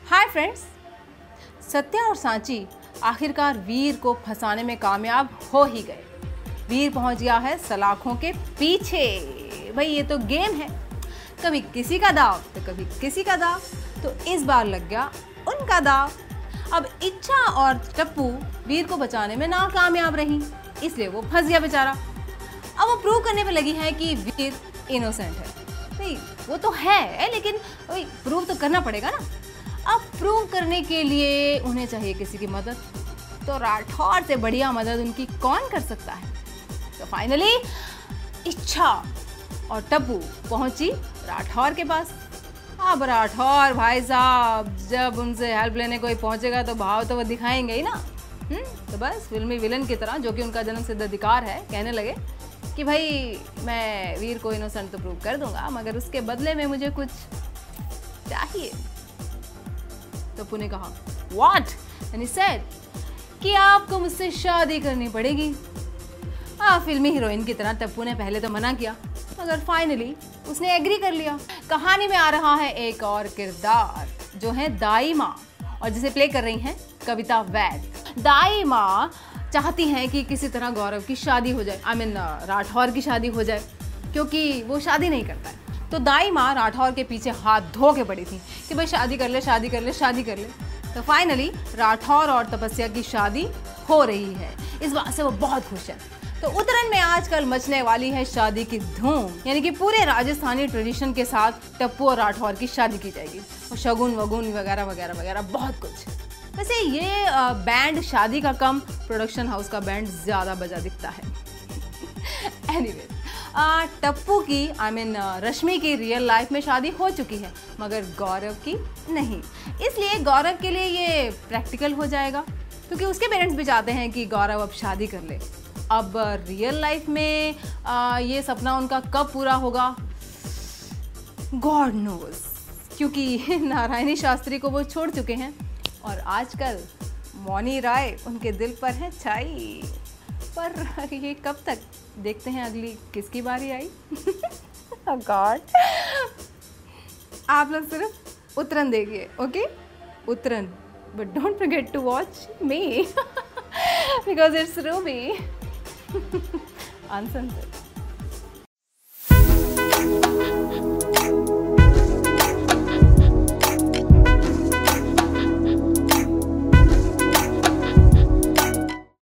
Hi friends, Satya और सांची आखिरकार वीर को फंसाने में कामयाब हो ही गए। वीर पहुंच गया है सलाखों के पीछे। भाई ये तो गेम है, कभी किसी का दाव तो कभी किसी का दाव, तो इस बार लग गया उनका दाव। अब इच्छा और टप्पू वीर को बचाने में नाकामयाब रही, इसलिए वो फंस गया बेचारा। अब वो प्रूव करने पे लगी है कि वीर इनोसेंट है। नहीं, वो तो है, लेकिन प्रूव तो करना पड़ेगा ना। अब प्रूव करने के लिए उन्हें चाहिए किसी की मदद, तो राठौर से बढ़िया मदद उनकी कौन कर सकता है। तो फाइनली इच्छा और टप्पू पहुंची राठौर के पास। अब राठौर भाई साहब जब उनसे हेल्प लेने कोई पहुंचेगा तो भाव तो वो दिखाएंगे ही ना। तो बस फिल्मी विलन की तरह, जो कि उनका जन्मसिद्ध अधिकार है, कहने लगे कि भाई मैं वीर को इनोसेंट तो प्रूव कर दूंगा, मगर उसके बदले में मुझे कुछ चाहिए। टप्पू ने कहा व्हाट, एंड ही सेड कि आपको मुझसे शादी करनी पड़ेगी। फिल्मी हीरोइन की तरह टप्पू ने पहले तो मना किया, मगर फाइनली उसने एग्री कर लिया। कहानी में आ रहा है एक और किरदार, जो है दाई माँ, और जिसे प्ले कर रही हैं कविता वैद। दाई माँ चाहती हैं कि किसी तरह गौरव की शादी हो जाए, राठौर की शादी हो जाए, क्योंकि वो शादी नहीं करता है। तो दाई माँ राठौर के पीछे हाथ धो के पड़ी थी कि भाई शादी कर ले, शादी कर ले, शादी कर ले। तो फाइनली राठौर और तपस्या की शादी हो रही है। इस बात से वो बहुत खुश है। तो उत्तरायण में आजकल मचने वाली है शादी की धूम, यानी कि पूरे राजस्थानी ट्रेडिशन के साथ टप्पू और राठौर की शादी की जाएगी, और शगुन वगुन वगैरह वगैरह वगैरह बहुत कुछ। वैसे ये बैंड शादी का कम प्रोडक्शन हाउस का बैंड ज़्यादा बजा दिखता है। एनीवे, टप्पू की रश्मि की रियल लाइफ में शादी हो चुकी है, मगर गौरव की नहीं। इसलिए गौरव के लिए ये प्रैक्टिकल हो जाएगा, क्योंकि उसके पेरेंट्स भी चाहते हैं कि गौरव अब शादी कर ले। अब रियल लाइफ में ये सपना उनका कब पूरा होगा, गॉड नोज, क्योंकि नारायणी शास्त्री को वो छोड़ चुके हैं और आजकल मौनी राय उनके दिल पर है छाई। पर ये कब तक, देखते हैं अगली किसकी बारी आई। गॉड, आप लोग सिर्फ उत्तरायण देखिए, okay? Uttarayan, but don't forget to watch me because it's Ruby uncensored.